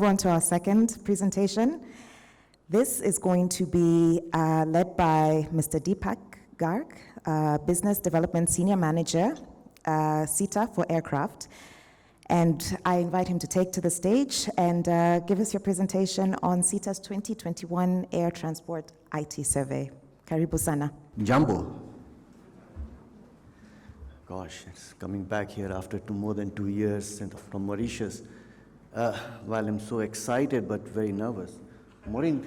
move on to our second presentation. This is going to be led by Mr. Deepak Garg, Business Development Senior Manager, SITA For Aircraft. And I invite him to take to the stage and give us your presentation on SITA's 2021 Air Transport IT Survey. Karibu sana. Jumbo. Gosh, it's coming back here after more than 2 years from Mauritius. While I'm so excited but very nervous. Maureen,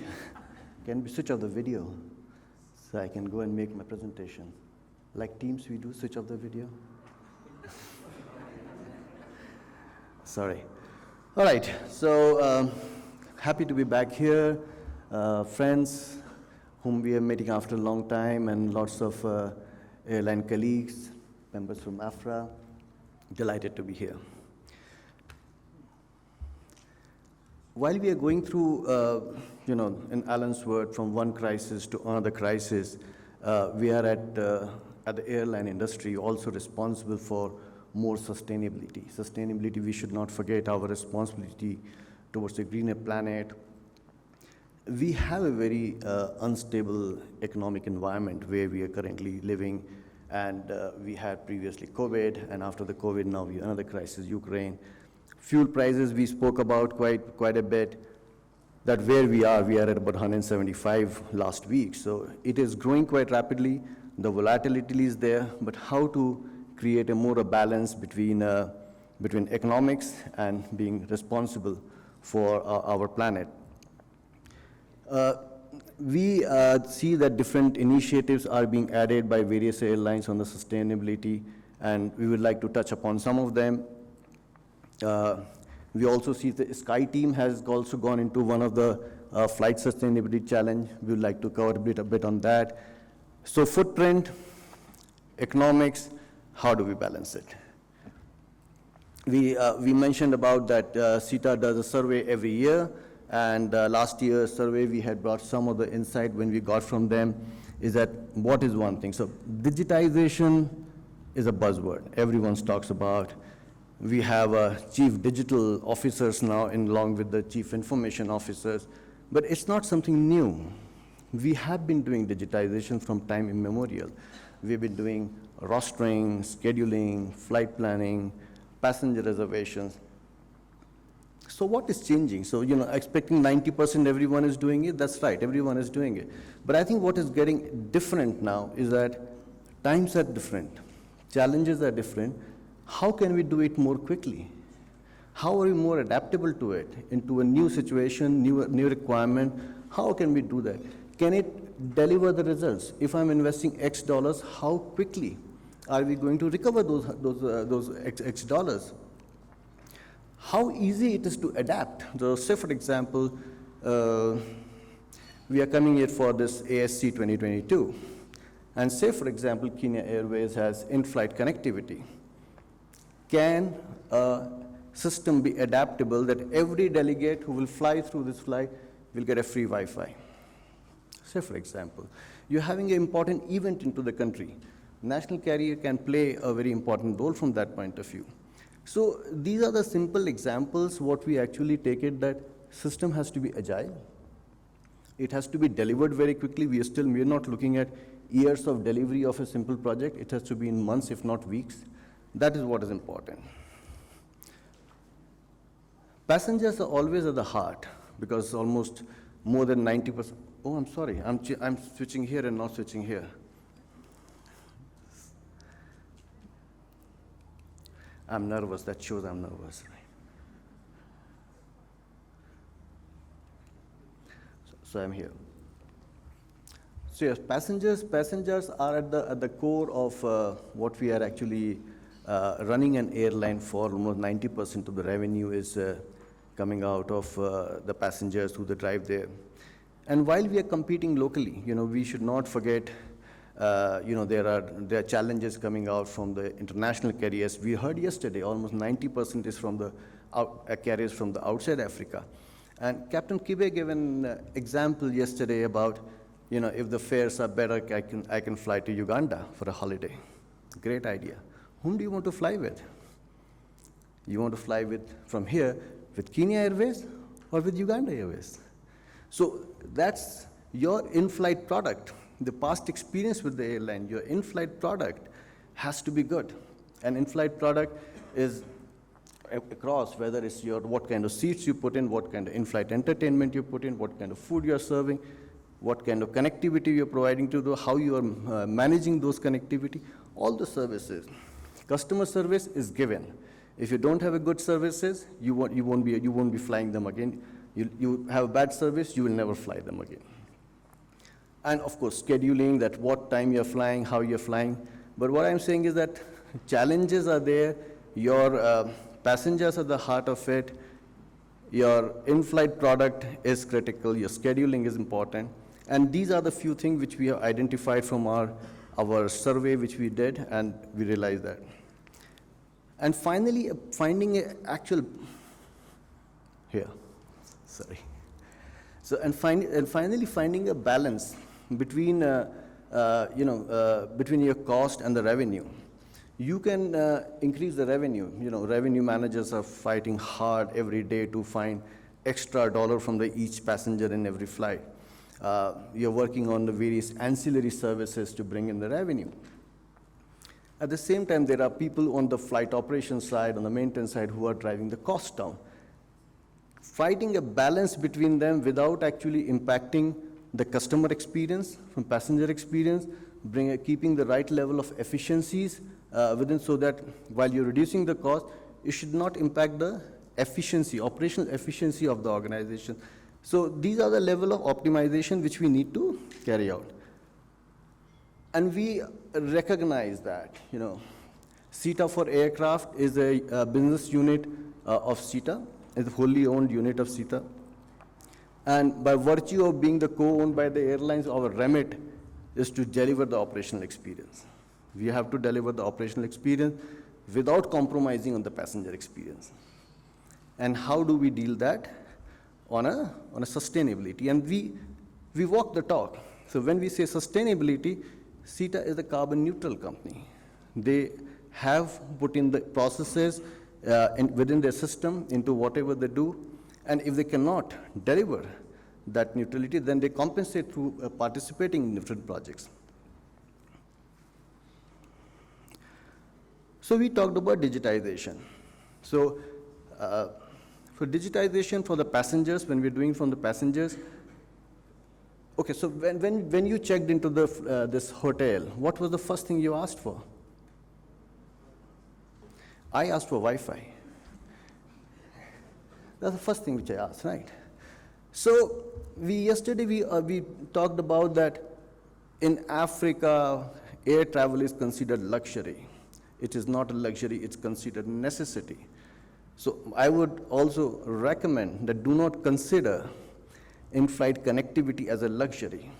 can we switch off the video so I can go and make my presentation? Like Teams, we do switch off the video? Sorry. All right, so happy to be back here. Friends whom we are meeting after a long time, and lots of airline colleagues, members from AFRA, delighted to be here. While we are going through, in Alan's word, from one crisis to another crisis, we are at the airline industry also responsible for more sustainability. Sustainability, we should not forget our responsibility towards a greener planet. We have a very unstable economic environment where we are currently living, and we had previously COVID, and after the COVID, now we another crisis, Ukraine. Fuel prices, we spoke about quite a bit, that where we are at about 175 last week. So it is growing quite rapidly. The volatility is there, but how to create a more balance between economics and being responsible for our planet. We see that different initiatives are being added by various airlines on the sustainability, and we would like to touch upon some of them. We also see the Sky team has also gone into one of the flight sustainability challenge. We would like to cover a bit on that. So footprint, economics, how do we balance it? We mentioned about that SITA does a survey every year, and last year's survey we had brought some of the insight when we got from them is that what is one thing? So digitization is a buzzword everyone talks about. We have chief digital officers now along with the chief information officers, but it's not something new. We have been doing digitization from time immemorial. We've been doing rostering, scheduling, flight planning, passenger reservations. So what is changing? So, expecting 90% everyone is doing it, that's right, everyone is doing it. But I think what is getting different now is that times are different, challenges are different. How can we do it more quickly? How are we more adaptable to it, into a new situation, new requirement? How can we do that? Can it deliver the results? If I'm investing X dollars, how quickly are we going to recover those X dollars? How easy it is to adapt. So say, for example, we are coming here for this ASC 2022. And say, for example, Kenya Airways has in-flight connectivity. Can a system be adaptable that every delegate who will fly through this flight will get a free Wi-Fi? Say, for example, you're having an important event into the country. National carrier can play a very important role from that point of view. So these are the simple examples. What we actually take it that system has to be agile. It has to be delivered very quickly. We're not looking at years of delivery of a simple project. It has to be in months, if not weeks. That is what is important. Passengers are always at the heart because almost more than 90%. Oh, I'm sorry. I'm switching here and not switching here. I'm nervous. That shows I'm nervous. So I'm here. So yes, passengers are at the core of what we are actually running an airline for. Almost 90% of the revenue is coming out of the passengers who drive there. And while we are competing locally, we should not forget, there are challenges coming out from the international carriers. We heard yesterday almost 90% is from the carriers from the outside Africa. And Captain Kibe gave an example yesterday about, if the fares are better, I can fly to Uganda for a holiday. Great idea. Whom do you want to fly with? You want to fly from here with Kenya Airways or with Uganda Airways. So that's your in-flight product. The past experience with the airline, your in-flight product has to be good. An in-flight product is across, whether it's what kind of seats you put in, what kind of in-flight entertainment you put in, what kind of food you're serving, what kind of connectivity you're providing to how you are managing those connectivity, all the services. Customer service is given. If you don't have a good services, you won't be flying them again. You have a bad service, you will never fly them again. And of course, scheduling, that what time you're flying, how you're flying. But what I'm saying is that challenges are there. Your passengers are the heart of it. Your in-flight product is critical. Your scheduling is important. And these are the few things which we have identified from our survey which we did, and we realized that. And finally, finding an actual, here, sorry. So, and finally finding a balance between, between your cost and the revenue. You can increase the revenue. Revenue managers are fighting hard every day to find extra dollar from each passenger in every flight. You're working on the various ancillary services to bring in the revenue. At the same time, there are people on the flight operations side, on the maintenance side, who are driving the cost down. Finding a balance between them without actually impacting the customer experience, from passenger experience, keeping the right level of efficiencies within, so that while you're reducing the cost, it should not impact the efficiency, operational efficiency of the organization. So these are the level of optimization which we need to carry out. And we recognize that, SITA For Aircraft is a business unit of SITA, is a wholly owned unit of SITA. And by virtue of being the co-owned by the airlines, our remit is to deliver the operational experience. We have to deliver the operational experience without compromising on the passenger experience. And how do we deal that? On a sustainability. And we walk the talk. So when we say sustainability, SITA is a carbon neutral company. They have put in the processes within their system into whatever they do. And if they cannot deliver that neutrality, then they compensate through participating in different projects. So we talked about digitization. So for digitization for the passengers, when we're doing from the passengers, okay, so when you checked into this hotel, what was the first thing you asked for? I asked for Wi-Fi. That's the first thing which I asked, right? So yesterday we talked about that in Africa, air travel is considered luxury. It is not a luxury, it's considered necessity. So I would also recommend that do not consider in-flight connectivity as a luxury.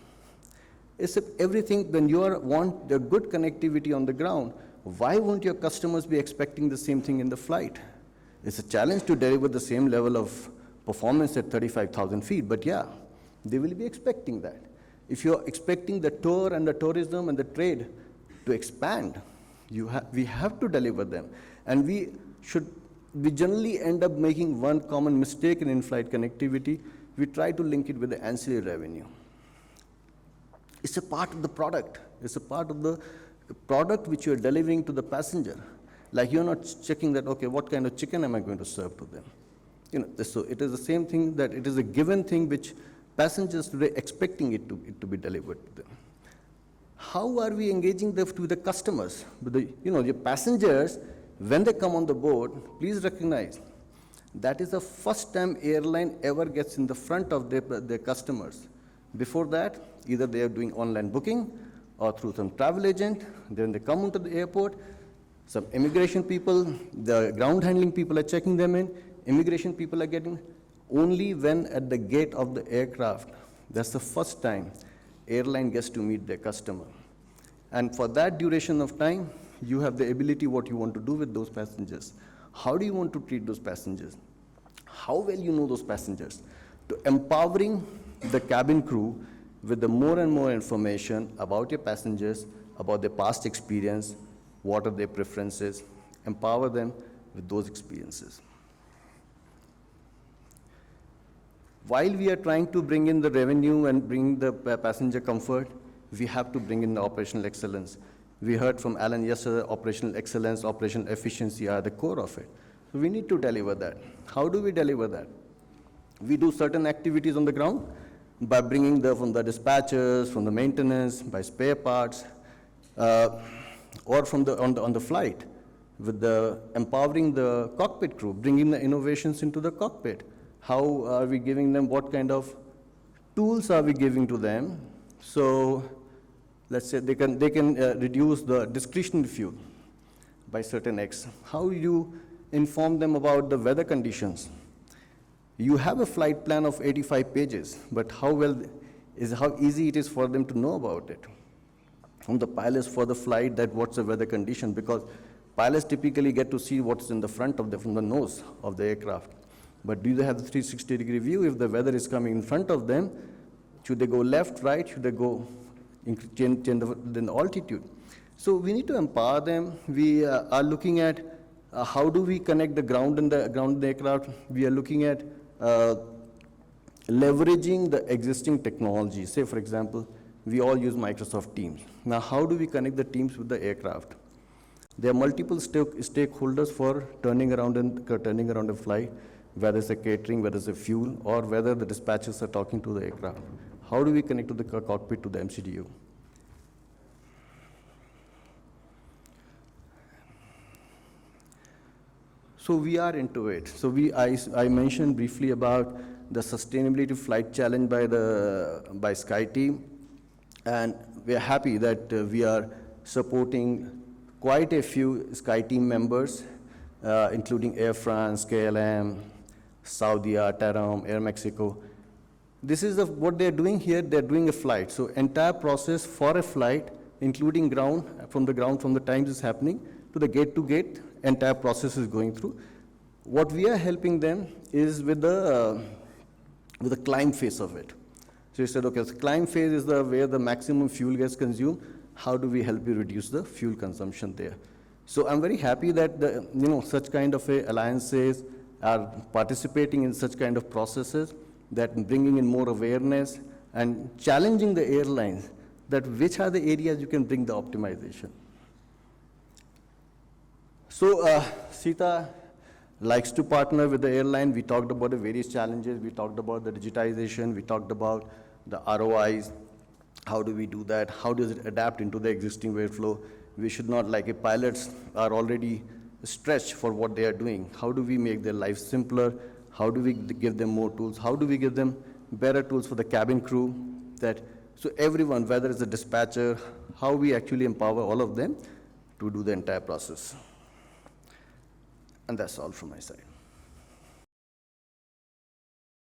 It's everything, when you want the good connectivity on the ground, why won't your customers be expecting the same thing in the flight? It's a challenge to deliver the same level of performance at 35,000 feet, but yeah, they will be expecting that. If you're expecting the tour and the tourism and the trade to expand, we have to deliver them. And we generally end up making one common mistake in in-flight connectivity. We try to link it with the ancillary revenue. It's a part of the product. It's a part of the product which you're delivering to the passenger. Like you're not checking that, okay, what kind of chicken am I going to serve to them? So it is the same thing, that it is a given thing which passengers today expecting it to be delivered to them. How are we engaging with the customers? Your passengers, when they come on the board, please recognize that is the first time airline ever gets in the front of their customers. Before that, either they are doing online booking or through some travel agent. Then they come into the airport. Some immigration people, the ground handling people are checking them in. Immigration people are getting only when at the gate of the aircraft. That's the first time airline gets to meet their customer. And for that duration of time, you have the ability what you want to do with those passengers. How do you want to treat those passengers? How well you know those passengers? To empowering the cabin crew with the more and more information about your passengers, about their past experience, what are their preferences, empower them with those experiences. while we are trying to bring in the revenue and bring the passenger comfort, we have to bring in the operational excellence. We heard from Alan yesterday, operational excellence, operational efficiency are the core of it. So we need to deliver that. How do we deliver that? We do certain activities on the ground by bringing from the dispatchers, from the maintenance, by spare parts, or from on the flight, with the empowering the cockpit crew, bringing the innovations into the cockpit. How are we giving them, what kind of tools are we giving to them? So let's say they can reduce the discretionary fuel by certain X. How you inform them about the weather conditions? You have a flight plan of 85 pages, but how easy it is for them to know about it. From the pilots for the flight, that what's the weather condition, because pilots typically get to see what's in the front of from the nose of the aircraft. But do they have the 360-degree view? If the weather is coming in front of them, should they go left, right? Should they go change the altitude? So we need to empower them. We are looking at how do we connect the ground and the aircraft. We are looking at leveraging the existing technology. Say, for example, we all use Microsoft Teams. Now, how do we connect the teams with the aircraft? There are multiple stakeholders for turning around a flight, whether it's a catering, whether it's a fuel, or whether the dispatchers are talking to the aircraft. How do we connect to the cockpit, to the MCDU? So we are into it. So I mentioned briefly about the sustainability flight challenge by SkyTeam, and we are happy that we are supporting quite a few SkyTeam members, including Air France, KLM, Saudia, Tarom, Air Mexico. This is what they're doing here. They're doing a flight. So entire process for a flight, including from the time it's happening to the gate, entire process is going through. What we are helping them is with the climb phase of it. So you said, okay, so climb phase is where the maximum fuel gets consumed. How do we help you reduce the fuel consumption there? So I'm very happy that such kind of alliances are participating in such kind of processes, that bringing in more awareness and challenging the airlines that which are the areas you can bring the optimization. So SITA likes to partner with the airline. We talked about the various challenges. We talked about the digitization. We talked about the ROIs. How do we do that? How does it adapt into the existing workflow? We should not, if pilots are already stretched for what they are doing, how do we make their life simpler? How do we give them more tools? How do we give them better tools for the cabin crew? So everyone, whether it's a dispatcher, how we actually empower all of them to do the entire process. And that's all from my side.